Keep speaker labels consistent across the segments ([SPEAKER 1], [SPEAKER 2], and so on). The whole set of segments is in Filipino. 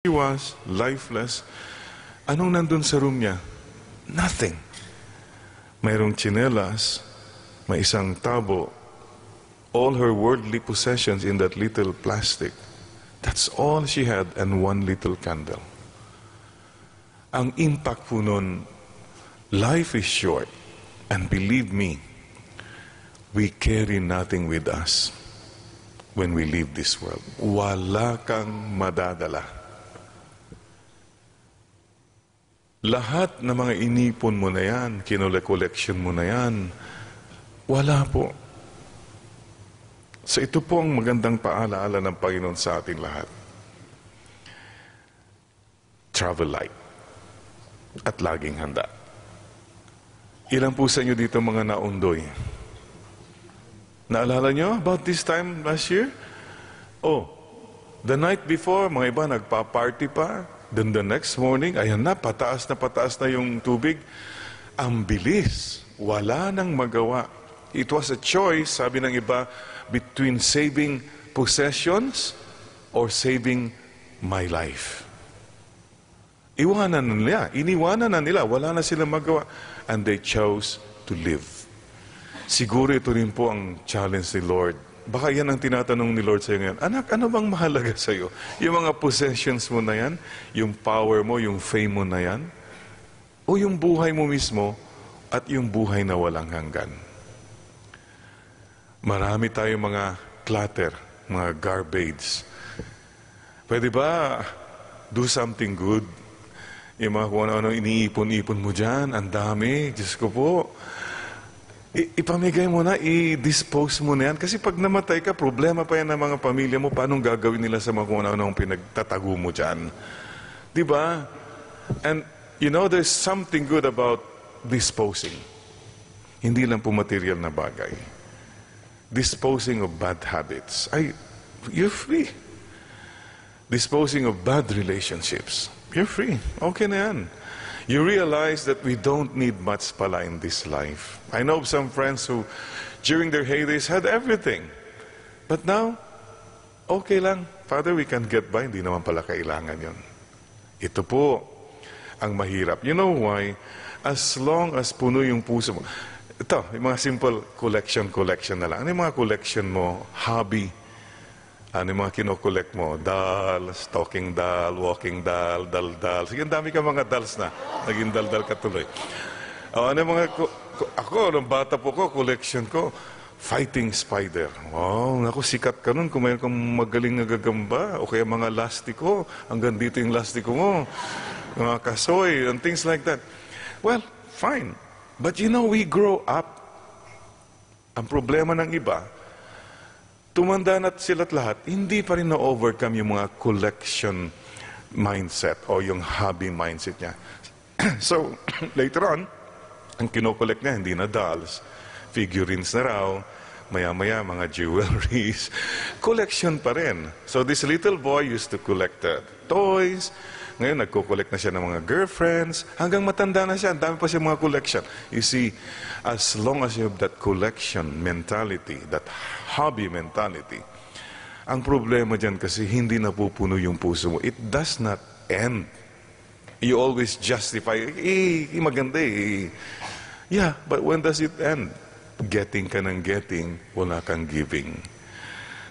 [SPEAKER 1] He was lifeless. Anong nandun sa room niya? Nothing. Mayroong tsinelas, may isang tabo, all her worldly possessions in that little plastic. That's all she had, and one little candle. Ang impact po nun, life is short, and believe me, we carry nothing with us when we leave this world. Wala kang madadala. Lahat ng mga inipon mo na yan, kinole-collection mo na yan, wala po. So ito po ang magandang paalaala ng Panginoon sa atin lahat. Travel light. At laging handa. Ilan po sa inyo dito mga naundoy? Naalala nyo about this time last year? Oh, the night before, mga iba nagpa-party pa. Then the next morning, ayan na pataas na yung tubig. Ang bilis. Wala nang magawa. It was a choice, sabi ng iba, between saving possessions or saving my life. Iniwanan na nila, wala na silang magawa. And they chose to live. Siguro ito rin po ang challenge ni Lord. Baka yan ang tinatanong ni Lord sa iyo ngayon. Anak, ano bang mahalaga sa iyo? Yung mga possessions mo na yan? Yung power mo, yung fame mo na yan? O yung buhay mo mismo at yung buhay na walang hanggan? Marami tayong mga clutter, mga garbage. Pwede ba do something good? Yung mga kung ano-ano iniipon-ipon mo dyan, ang dami, Diyos ko po. Ipamigay mo na, i-dispose mo na yan. Kasi pag namatay ka, problema pa yan ng mga pamilya mo, paano gagawin nila sa mga kung ano-anong pinagtatago mo dyan? Diba? And, you know, there's something good about disposing. Hindi lang po material na bagay. Disposing of bad habits. You're free. Disposing of bad relationships. You're free. Okay na yan. You realize that we don't need much pala in this life. I know of some friends who, during their heydays, had everything. But now, okay lang. Father, we can get by. Hindi naman pala kailangan yun. Ito po ang mahirap. You know why? As long as puno yung puso mo. Ito, yung mga simple collection na lang. Ano yung mga collection mo? Hobby. Ano yung mga kinokollect mo? Dolls, talking doll, walking doll, dal-dal. Sige, ang dami ka mga dolls na. Naging dal-dal ka tuloy. Ano yung mga... Ako, nung bata po ko, collection ko, fighting spider. Wow, naku, sikat ka nun kung mayroon kang magaling na gagamba. O kaya mga lastiko. Hanggang dito yung lastiko mo. Mga kasoy, and things like that. Well, fine. But you know, we grow up. Ang problema ng iba, tumanda na sila't lahat, hindi pa rin na-overcome yung mga collection mindset o yung hobby mindset niya. So, later on, ang kinokollect niya, hindi na dolls, figurines na raw, maya-maya mga jewelries, collection pa rin. So, this little boy used to collect toys. Ngayon, nagko-collect na siya ng mga girlfriends. Hanggang matanda na siya, ang dami pa siya mga collection. You see, as long as you have that collection mentality, that hobby mentality, ang problema dyan kasi hindi napupuno yung puso mo. It does not end. You always justify, maganda eh. Yeah, but when does it end? Getting ka ng getting, wala kang giving.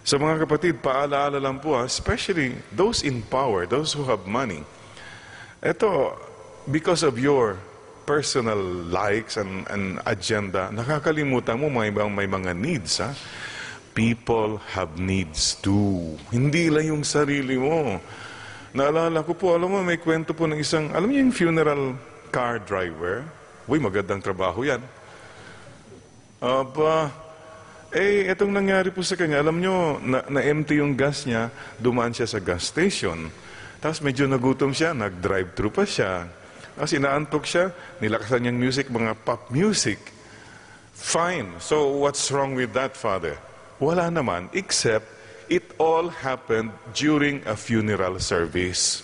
[SPEAKER 1] So mga kapatid, paalaala lang po, especially those in power, those who have money. Ito, because of your personal likes and agenda, nakakalimutan mo may mga needs. People have needs too. Hindi lang yung sarili mo. Naalala ko po, alam mo, may kwento po ng isang, alam niyo yung funeral car driver? Uy, magandang trabaho yan. Itong nangyari po sa kanya, alam nyo, na-empty yung gas niya, dumaan siya sa gas station. Tapos medyo nagutom siya, nag-drive-thru pa siya. Tapos inaantok siya, nilakasan niyang music, mga pop music. Fine. So what's wrong with that, Father? Wala naman, except it all happened during a funeral service.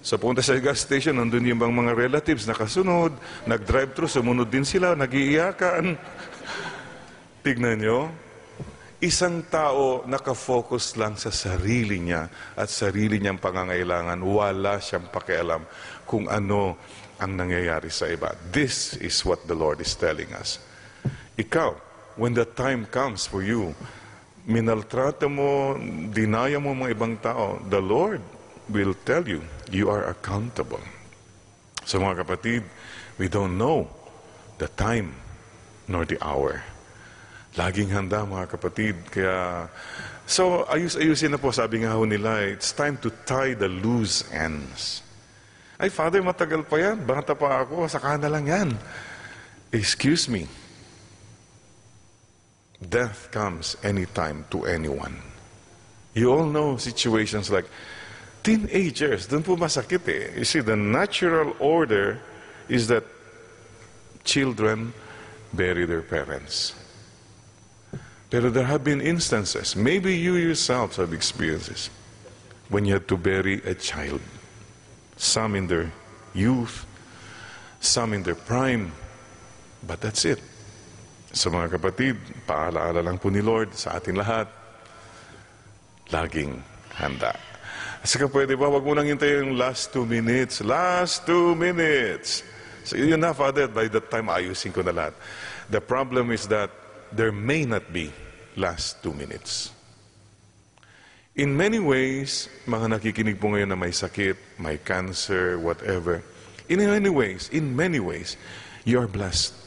[SPEAKER 1] So punta sa gas station, nandun yung mga relatives nakasunod, nag-drive-thru, sumunod din sila, nag-iiyakan. Tignan nyo, Isang tao nakafocus lang sa sarili niya at sarili niyang pangangailangan. Wala siyang pakialam kung ano ang nangyayari sa iba. This is what the Lord is telling us. Ikaw, when the time comes for you, minaltrata mo, dinaya mo mga ibang tao, the Lord will tell you, you are accountable. So mga kapatid, we don't know the time nor the hour. Laging handa mga kapatid. Kaya, so ayusin na po, sabi nga ho nila, it's time to tie the loose ends. Ay, Father, matagal pa yan. Bata pa ako, saka na lang yan. Excuse me. Death comes anytime to anyone. You all know situations like teenagers. Doon po masakit eh. You see, the natural order is that children bury their parents. Pero there have been instances, maybe you yourselves have experiences, when you had to bury a child. Some in their youth, some in their prime, but that's it. So mga kapatid, paalaala lang po ni Lord sa atin lahat, laging handa. Saka pwede ba, wag mo nang hintayin yung last 2 minutes. Last 2 minutes. So yun na, Father, by that time, ayusin ko na lahat. The problem is that there may not be last 2 minutes. In many ways, mga nakikinig po ngayon na may sakit, may cancer, whatever, in many ways, you are blessed.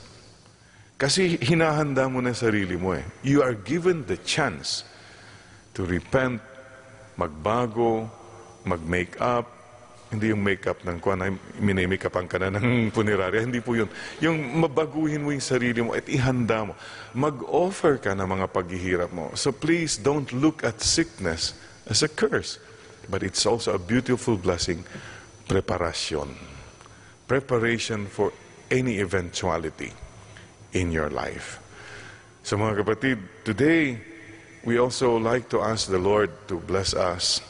[SPEAKER 1] Kasi hinahanda mo na sarili mo eh. You are given the chance to repent, magbago, mag-make up. Hindi yung make-up ng kuwan, minimake-upan ka na ng punerarya. Hindi po yun. Yung mabaguhin mo yung sarili mo at ihanda mo. Mag-offer ka ng mga paghihirap mo. So please don't look at sickness as a curse. But it's also a beautiful blessing. Preparation. Preparation for any eventuality in your life. So mga kapatid, today, we also like to ask the Lord to bless us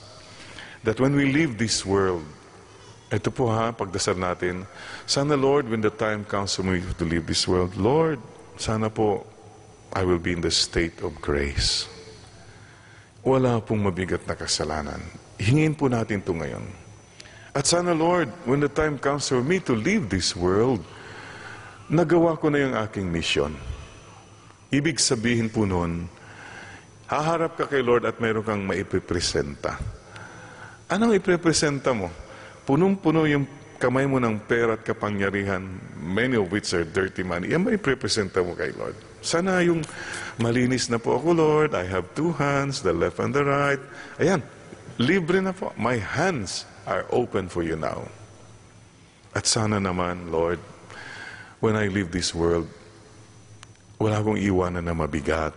[SPEAKER 1] that when we leave this world, ito po ha, pagdasal natin, sana Lord, when the time comes for me to leave this world, Lord, sana po, I will be in the state of grace. Wala pong mabigat na kasalanan. Hingin po natin ito ngayon. At sana Lord, when the time comes for me to leave this world, nagawa ko na yung aking mission. Ibig sabihin po nun, haharap ka kay Lord at mayroon kang maipipresenta. Anong ipipresenta mo? Punong-puno yung kamay mo ng pera at kapangyarihan, many of which are dirty money. Yan may ipipresenta mo kay Lord. Sana yung malinis na po ako, Lord. I have 2 hands, the left and the right. Ayan, libre na po. My hands are open for you now. At sana naman, Lord, when I leave this world, wala akong iwanan na mabigat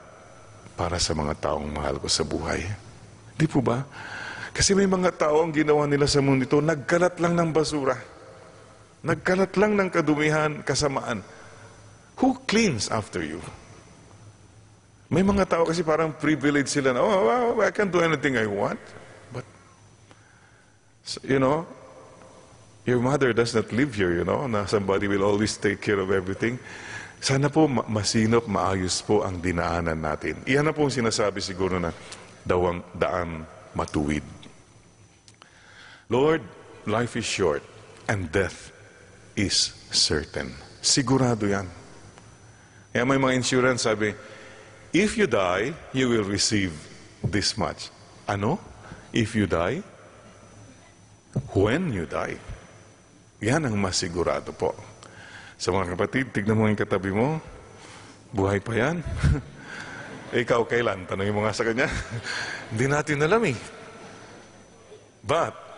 [SPEAKER 1] para sa mga taong mahal ko sa buhay. Di po ba? Kasi may mga tao ang ginawa nila sa mundo ito, nagkalat lang ng basura. Nagkalat lang ng kadumihan, kasamaan. Who cleans after you? May mga tao kasi parang privileged sila na, oh, I can do anything I want. But, you know, your mother does not live here, you know, na somebody will always take care of everything. Sana po masinop, maayos po ang dinaanan natin. Iyan na po ang sinasabi siguro na daan matuwid. Lord, life is short and death is certain. Sigurado yan. Kaya may mga insurance sabi, if you die, you will receive this much. Ano? If you die? When you die? Yan ang masigurado po. Sa mga kapatid, tignan mo yung katabi mo. Buhay pa yan. Ikaw kailan? Tanongin mo nga sa kanya. Hindi natin alam eh. But,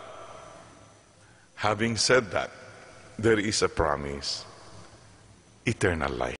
[SPEAKER 1] having said that, there is a promise. Eternal life.